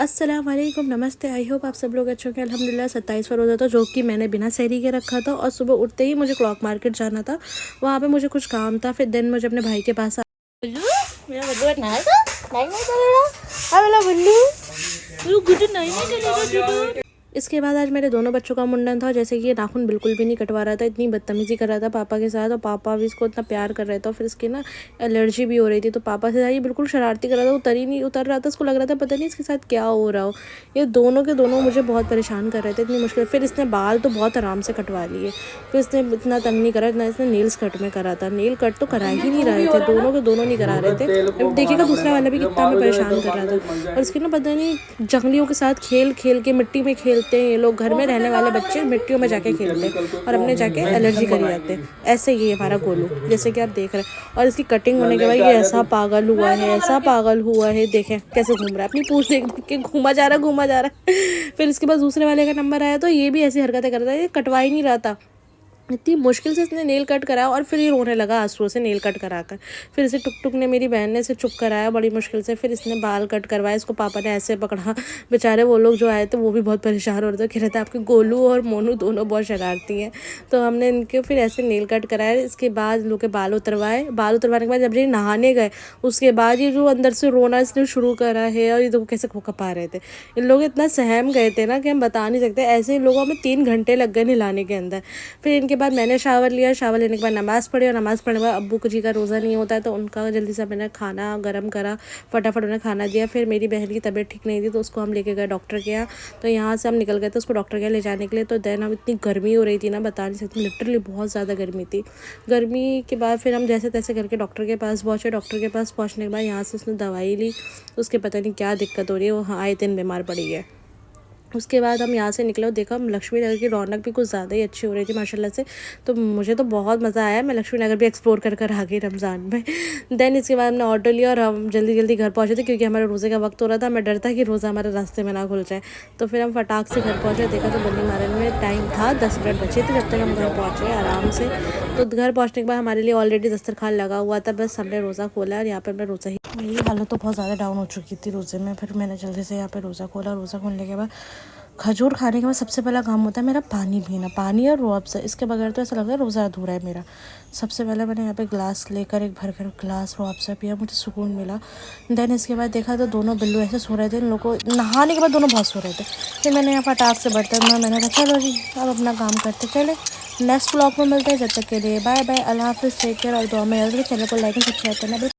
अस्सलाम वालेकुम, नमस्ते। आई होप आप सब लोग अच्छे होंगे। अल्हम्दुलिल्लाह 27वां रोज़ा था जो कि मैंने बिना सहरी के रखा था और सुबह उठते ही मुझे क्लॉक मार्केट जाना था। वहाँ पे मुझे कुछ काम था। फिर देन मुझे अपने भाई के पास बल्लू, मेरा बल्लू नहाएगा, नहीं करेगा। हाँ बोला बल्लू, तू गुड नहीं करेगा। इसके बाद आज मेरे दोनों बच्चों का मुंडन था। जैसे कि ये नाखून बिल्कुल भी नहीं कटवा रहा था, इतनी बदतमीजी कर रहा था पापा के साथ, और पापा भी इसको इतना प्यार कर रहे थे। और फिर इसकी ना एलर्जी भी हो रही थी, तो पापा से ये बिल्कुल शरारती कर रहा था, उतर ही नहीं उतर रहा था। इसको लग रहा था पता नहीं इसके साथ क्या हो रहा हो। ये दोनों के दोनों मुझे बहुत परेशान कर रहे थे, इतनी मुश्किल। फिर इसने बाल तो बहुत आराम से कटवा लिए, फिर इसने इतना तंग नहीं करा जितना इसने नेल्स कट में करा था। नेल कट तो करा ही नहीं रहे थे, दोनों के दोनों नहीं करा रहे थे। अब देखिएगा दूसरा वाला भी कितना हमें परेशान कर रहा था। और इसके ना पता नहीं जंगलियों के साथ खेल खेल के मिट्टी में खेलते हैं ये लोग। घर में रहने वाले बच्चे मिट्टियों में जाके खेलते हैं और अपने जाके एलर्जी करी जाते हैं। ऐसे ही हमारा गोलू, जैसे कि आप देख रहे हैं। और इसकी कटिंग होने के बाद ये ऐसा पागल हुआ है, ऐसा पागल हुआ है। देखें कैसे घूम रहा है, अपनी पूंछ देख के घूमा जा रहा है, घूमा जा रहा है। फिर इसके बाद दूसरे वाले का नंबर आया तो ये भी ऐसी हरकतें कर रहा है, ये कटवा ही नहीं रहा था। इतनी मुश्किल से इसने नेल कट कराया और फिर ये रोने लगा आंसुओं से नेल कट कराकर। फिर इसे टुक टुक ने, मेरी बहन ने इसे चुप कराया बड़ी मुश्किल से। फिर इसने बाल कट करवाया, इसको पापा ने ऐसे पकड़ा। बेचारे वो लोग जो आए थे वो भी बहुत परेशान हो रहे थे, कह रहे थे आपके गोलू और मोनू दोनों बहुत शरारती हैं। तो हमने इनके फिर ऐसे नेल कट कराया। इसके बाद लोग के बाल उतरवाए। बाल उतरवाने के बाद जब ये नहाने गए उसके बाद ये जो अंदर से रोना इसने शुरू करा है, और ये देखो कैसे खपा रहे थे। इन लोग इतना सहम गए थे ना कि हम बता नहीं सकते। ऐसे इन लोगों में 3 घंटे लग गए नहलाने के अंदर। फिर इनके बाद मैंने शावर लिया, शावर लेने के बाद नमाज़ पढ़ी, और नमाज़ पढ़ने के बाद अब्बू जी का रोज़ा नहीं होता है तो उनका जल्दी से मैंने खाना गर्म करा, फटाफट उन्हें खाना दिया। फिर मेरी बहन की तबीयत ठीक नहीं थी तो उसको हम लेके गए डॉक्टर के यहाँ। तो यहाँ से हम निकल गए थे उसको डॉक्टर के यहाँ ले जाने के लिए। तो देन हम, इतनी गर्मी हो रही थी ना बता नहीं सकती, लिटरली बहुत ज़्यादा गर्मी थी। गर्मी के बाद फिर हम जैसे तैसे करके डॉक्टर के पास पहुँचे। डॉक्टर के पास पहुँचने के बाद यहाँ से उसने दवाई ली, उसके पता नहीं क्या दिक्कत हो रही है, वो हाँ आए दिन बीमार पड़ी है। उसके बाद हम यहाँ से निकले और देखा लक्ष्मी नगर की रौनक भी कुछ ज़्यादा ही अच्छी हो रही थी माशाल्लाह से। तो मुझे तो बहुत मज़ा आया, मैं लक्ष्मी नगर भी एक्सप्लोर कर आ गई रमज़ान में। देन इसके बाद हमने ऑटो लिया और हम जल्दी जल्दी घर पहुँचे थे क्योंकि हमारे रोज़े का वक्त हो रहा था। मैं डर था कि रोज़ा हमारे रास्ते में ना खुल जाए। तो फिर हम फटाक से घर पहुँचे। देखा तो बल्ली मारन में टाइम था 10 मिनट बचे थे जब तक हम घर पहुँचे आराम से। तो घर पहुँचने के बाद हमारे लिए ऑलरेडी दस्तरखान लगा हुआ था, बस हमने रोज़ा खोला और यहाँ पर मैं रोज़ा ही, मेरी हालत तो बहुत ज़्यादा डाउन हो चुकी थी रोज़े में। फिर मैंने जल्दी से यहाँ पे रोज़ा खोला। रोज़ा खोलने के बाद खजूर खाने के बाद सबसे पहला काम होता है मेरा पानी पीना, पानी और रूअफ़ज़ा। इसके बगैर तो ऐसा लगता है रोज़ा अधूरा है मेरा। सबसे पहले मैंने यहाँ पे ग्लास लेकर एक भर कर ग्लास रूअफ़ज़ा पिया, मुझे सुकून मिला। देन इसके बाद देखा तो दोनों बिल्लू ऐसे सो रहे थे, इन लोगों को नहाने के बाद दोनों बहुत सो रहे थे। फिर मैंने यहाँ फटाक से बर्तन में, मैंने कहा चलो जी अब अपना काम करते चले। नेक्स्ट ब्लॉग में मिलते हैं, जब तक के लिए बाय बाय, अल्लाह हाफ़िज़, टेक केयर और दुआ में याद रखिए। चैनल को लाइक एंड सब्सक्राइब करना